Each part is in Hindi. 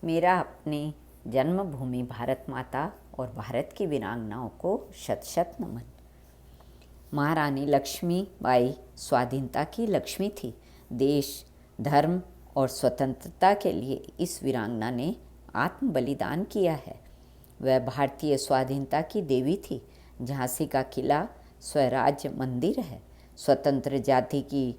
मेरा अपनी जन्मभूमि भारत माता और भारत की वीरांगनाओं को शत शत नमन। महारानी लक्ष्मीबाई स्वाधीनता की लक्ष्मी थी। देश, धर्म और स्वतंत्रता के लिए इस वीरांगना ने आत्म बलिदान किया है। वह भारतीय स्वाधीनता की देवी थी। झांसी का किला स्वराज्य मंदिर है। स्वतंत्र जाति की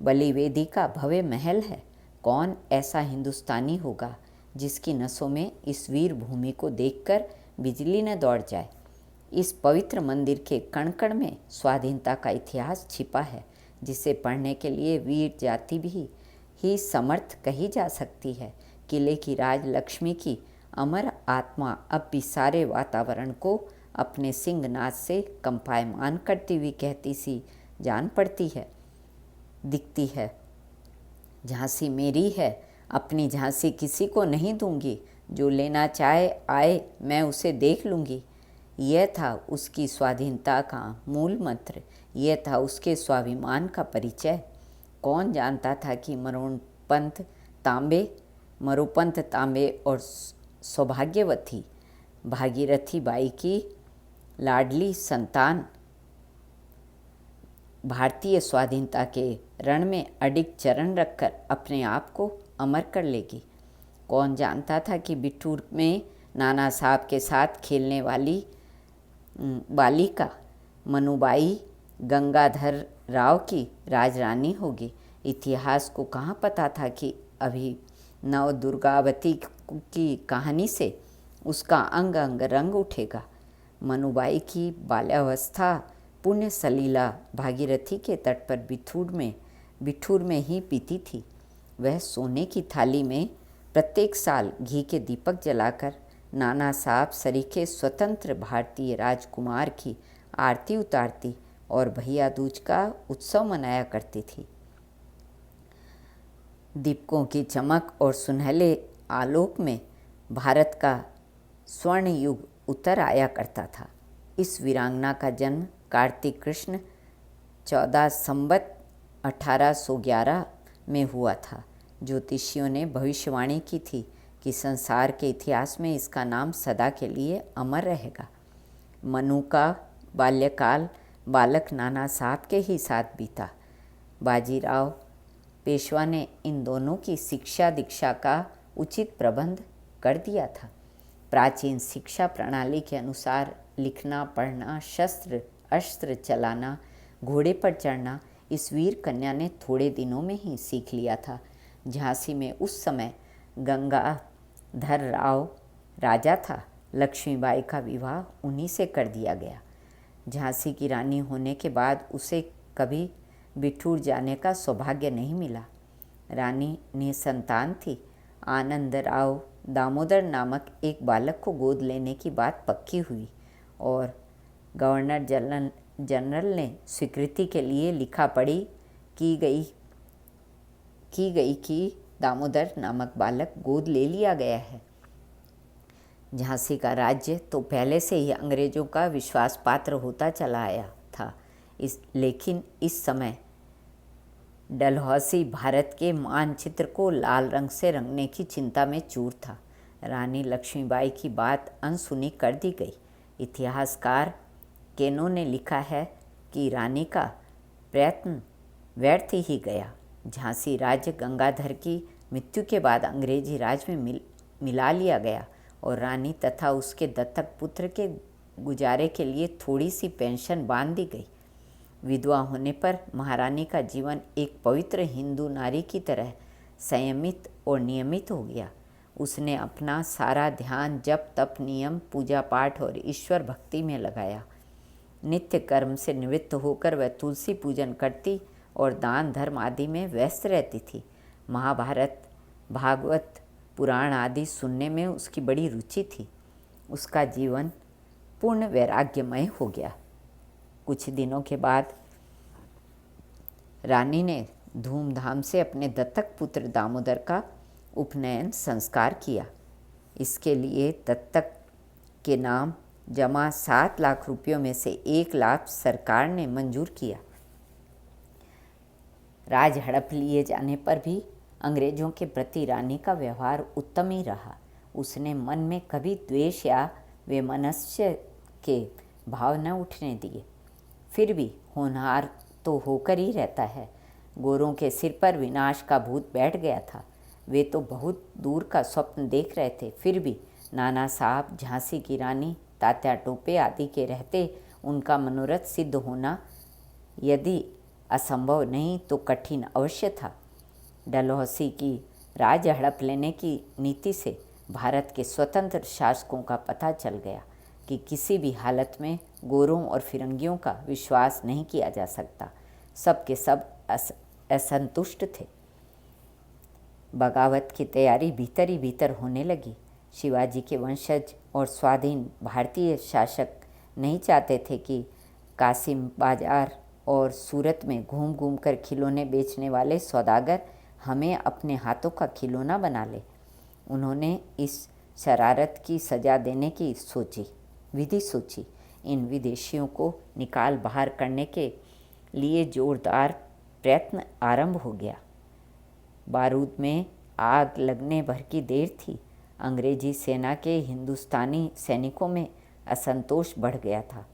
बलिवेदी का भव्य महल है। कौन ऐसा हिंदुस्तानी होगा जिसकी नसों में इस वीर भूमि को देखकर बिजली न दौड़ जाए। इस पवित्र मंदिर के कण कण में स्वाधीनता का इतिहास छिपा है, जिसे पढ़ने के लिए वीर जाति भी ही समर्थ कही जा सकती है। किले की राज लक्ष्मी की अमर आत्मा अब भी सारे वातावरण को अपने सिंहनाद से कंपायमान करती हुई कहती सी जान पड़ती है, दिखती है। झांसी मेरी है, अपनी झांसी किसी को नहीं दूंगी। जो लेना चाहे आए, मैं उसे देख लूँगी। यह था उसकी स्वाधीनता का मूल मंत्र। यह था उसके स्वाभिमान का परिचय। कौन जानता था कि मरोपंत तांबे और सौभाग्यवती भागीरथी बाई की लाडली संतान भारतीय स्वाधीनता के रण में अडिग चरण रखकर अपने आप को अमर कर लेगी। कौन जानता था कि बिठूर में नाना साहब के साथ खेलने वाली बालिका मनुबाई गंगाधर राव की राजरानी होगी। इतिहास को कहाँ पता था कि अभी नव दुर्गावती की कहानी से उसका अंग अंग रंग उठेगा। मनुबाई की बाल्यावस्था पुण्य सलीला भागीरथी के तट पर बिठूर में ही बीती थी। वह सोने की थाली में प्रत्येक साल घी के दीपक जलाकर नाना साहब सरीखे स्वतंत्र भारतीय राजकुमार की आरती उतारती और भैया दूज का उत्सव मनाया करती थी। दीपकों की चमक और सुनहले आलोक में भारत का स्वर्ण युग उतर आया करता था। इस वीरांगना का जन्म कार्तिक कृष्ण 14 संवत 1811 में हुआ था। ज्योतिषियों ने भविष्यवाणी की थी कि संसार के इतिहास में इसका नाम सदा के लिए अमर रहेगा। मनु का बाल्यकाल बालक नाना साहब के ही साथ बीता। बाजीराव पेशवा ने इन दोनों की शिक्षा दीक्षा का उचित प्रबंध कर दिया था। प्राचीन शिक्षा प्रणाली के अनुसार लिखना, पढ़ना, शस्त्र अस्त्र चलाना, घोड़े पर चढ़ना इस वीर कन्या ने थोड़े दिनों में ही सीख लिया था। झांसी में उस समय गंगाधर राव राजा था। लक्ष्मीबाई का विवाह उन्हीं से कर दिया गया। झांसी की रानी होने के बाद उसे कभी बिठूर जाने का सौभाग्य नहीं मिला। रानी निसंतान थी। आनंदराव दामोदर नामक एक बालक को गोद लेने की बात पक्की हुई और गवर्नर जनरल ने स्वीकृति के लिए लिखा पढ़ी की गई कि दामोदर नामक बालक गोद ले लिया गया है। झांसी का राज्य तो पहले से ही अंग्रेजों का विश्वास पात्र होता चला आया था। लेकिन इस समय डलहौसी भारत के मानचित्र को लाल रंग से रंगने की चिंता में चूर था। रानी लक्ष्मीबाई की बात अनसुनी कर दी गई। इतिहासकार केनो ने लिखा है कि रानी का प्रयत्न व्यर्थ ही गया। झांसी राज्य गंगाधर की मृत्यु के बाद अंग्रेजी राज में मिला लिया गया और रानी तथा उसके दत्तक पुत्र के गुजारे के लिए थोड़ी सी पेंशन बांध दी गई। विधवा होने पर महारानी का जीवन एक पवित्र हिंदू नारी की तरह संयमित और नियमित हो गया। उसने अपना सारा ध्यान जप तप, नियम, पूजा पाठ और ईश्वर भक्ति में लगाया। नित्य कर्म से निवृत्त होकर वह तुलसी पूजन करती और दान धर्म आदि में व्यस्त रहती थी। महाभारत, भागवत, पुराण आदि सुनने में उसकी बड़ी रुचि थी। उसका जीवन पूर्ण वैराग्यमय हो गया। कुछ दिनों के बाद रानी ने धूमधाम से अपने दत्तक पुत्र दामोदर का उपनयन संस्कार किया। इसके लिए दत्तक के नाम जमा 7 लाख रुपयों में से 1 लाख सरकार ने मंजूर किया। राज हड़प लिए जाने पर भी अंग्रेजों के प्रति रानी का व्यवहार उत्तम ही रहा। उसने मन में कभी द्वेष या वैमनस्य के भाव न उठने दिए। फिर भी होनहार तो होकर ही रहता है। गोरों के सिर पर विनाश का भूत बैठ गया था। वे तो बहुत दूर का स्वप्न देख रहे थे। फिर भी नाना साहब, झांसी की रानी, तात्या टोपे आदि के रहते उनका मनोरथ सिद्ध होना यदि असंभव नहीं तो कठिन अवश्य था। डलहौसी की राज्य हड़प लेने की नीति से भारत के स्वतंत्र शासकों का पता चल गया कि किसी भी हालत में गोरों और फिरंगियों का विश्वास नहीं किया जा सकता। सब के सब असंतुष्ट थे। बगावत की तैयारी भीतर ही भीतर होने लगी। शिवाजी के वंशज और स्वाधीन भारतीय शासक नहीं चाहते थे कि कासिम बाजार और सूरत में घूम घूम कर खिलौने बेचने वाले सौदागर हमें अपने हाथों का खिलौना बना ले। उन्होंने इस शरारत की सज़ा देने की विधि सोची। इन विदेशियों को निकाल बाहर करने के लिए जोरदार प्रयत्न आरंभ हो गया। बारूद में आग लगने भर की देर थी। अंग्रेजी सेना के हिंदुस्तानी सैनिकों में असंतोष बढ़ गया था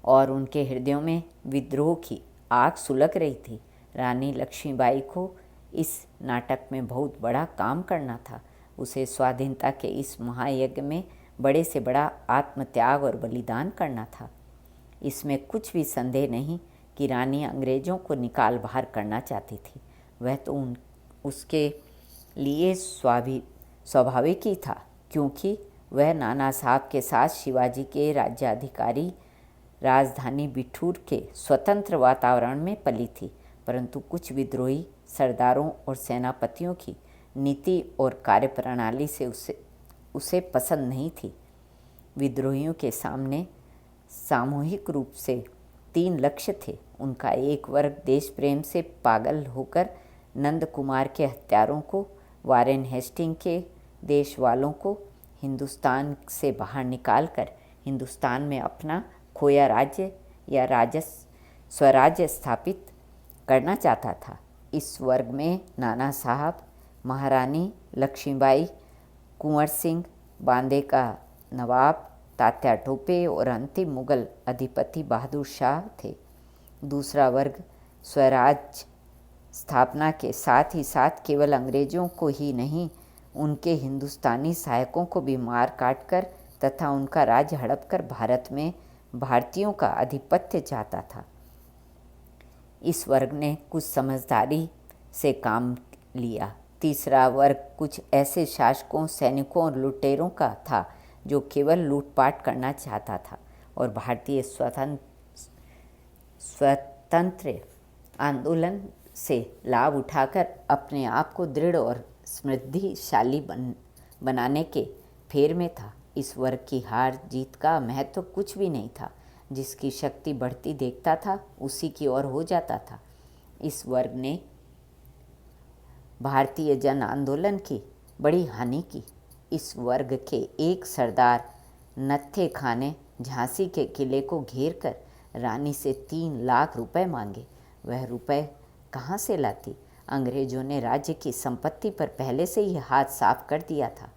और उनके हृदयों में विद्रोह की आग सुलग रही थी। रानी लक्ष्मीबाई को इस नाटक में बहुत बड़ा काम करना था। उसे स्वाधीनता के इस महायज्ञ में बड़े से बड़ा आत्मत्याग और बलिदान करना था। इसमें कुछ भी संदेह नहीं कि रानी अंग्रेज़ों को निकाल बाहर करना चाहती थी। वह तो उसके लिए स्वाभाविक ही था, क्योंकि वह नाना साहब के साथ शिवाजी के राज्याधिकारी राजधानी बिठूर के स्वतंत्र वातावरण में पली थी। परंतु कुछ विद्रोही सरदारों और सेनापतियों की नीति और कार्यप्रणाली से उसे पसंद नहीं थी। विद्रोहियों के सामने सामूहिक रूप से 3 लक्ष्य थे। उनका एक वर्ग देश प्रेम से पागल होकर नंद कुमार के हत्यारों को, वारेन हेस्टिंग के देश वालों को हिंदुस्तान से बाहर निकालकर हिंदुस्तान में अपना खोया राज्य या स्वराज्य स्थापित करना चाहता था। इस वर्ग में नाना साहब, महारानी लक्ष्मीबाई, कुंवर सिंह, बांदे का नवाब तात्या टोपे और अंतिम मुगल अधिपति बहादुर शाह थे। दूसरा वर्ग स्वराज्य स्थापना के साथ ही साथ केवल अंग्रेज़ों को ही नहीं, उनके हिंदुस्तानी सहायकों को भी मार काट कर तथा उनका राज्य हड़प कर भारत में भारतीयों का आधिपत्य चाहता था। इस वर्ग ने कुछ समझदारी से काम लिया। तीसरा वर्ग कुछ ऐसे शासकों, सैनिकों और लुटेरों का था जो केवल लूटपाट करना चाहता था और भारतीय स्वतंत्र आंदोलन से लाभ उठाकर अपने आप को दृढ़ और समृद्धिशाली बनाने के फेर में था। इस वर्ग की हार जीत का महत्व कुछ भी नहीं था। जिसकी शक्ति बढ़ती देखता था उसी की ओर हो जाता था। इस वर्ग ने भारतीय जन आंदोलन की बड़ी हानि की। इस वर्ग के एक सरदार नत्थे खां ने झांसी के किले को घेर कर रानी से 3 लाख रुपए मांगे। वह रुपए कहाँ से लाती? अंग्रेजों ने राज्य की संपत्ति पर पहले से ही हाथ साफ कर दिया था।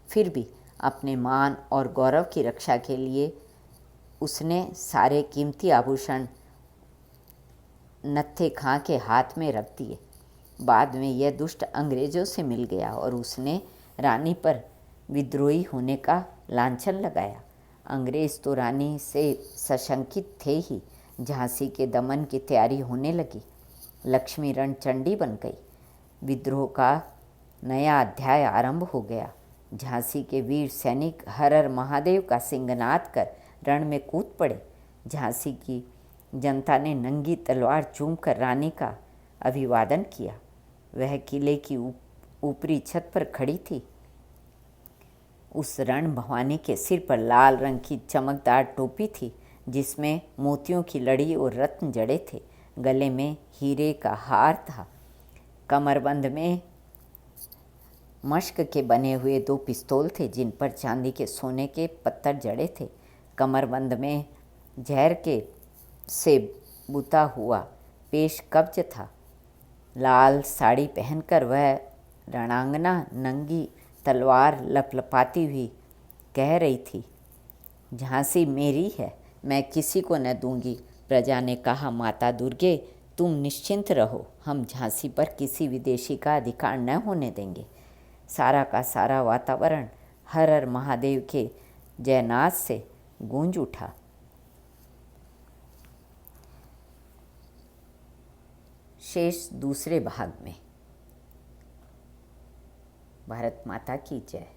फिर भी अपने मान और गौरव की रक्षा के लिए उसने सारे कीमती आभूषण नत्थे खां के हाथ में रख दिए। बाद में यह दुष्ट अंग्रेज़ों से मिल गया और उसने रानी पर विद्रोही होने का लांछन लगाया। अंग्रेज़ तो रानी से सशंकित थे ही। झांसी के दमन की तैयारी होने लगी। लक्ष्मी रणचंडी बन गई। विद्रोह का नया अध्याय आरंभ हो गया। झांसी के वीर सैनिक हर हर महादेव का सिंहनाद कर रण में कूद पड़े। झांसी की जनता ने नंगी तलवार चूमकर रानी का अभिवादन किया। वह किले की ऊपरी छत पर खड़ी थी। उस रण भवानी के सिर पर लाल रंग की चमकदार टोपी थी जिसमें मोतियों की लड़ी और रत्न जड़े थे। गले में हीरे का हार था। कमरबंद में मश्क के बने हुए 2 पिस्तौल थे जिन पर चांदी के सोने के पत्थर जड़े थे। कमरबंद में जहर के से बुता हुआ पेश कब्ज था। लाल साड़ी पहनकर वह रणांगना नंगी तलवार लपलपाती हुई कह रही थी, झांसी मेरी है, मैं किसी को न दूंगी। प्रजा ने कहा, माता दुर्गे तुम निश्चिंत रहो, हम झांसी पर किसी विदेशी का अधिकार न होने देंगे। सारा का सारा वातावरण हर हर महादेव के जयनाद से गूंज उठा। शेष दूसरे भाग में। भारत माता की जय।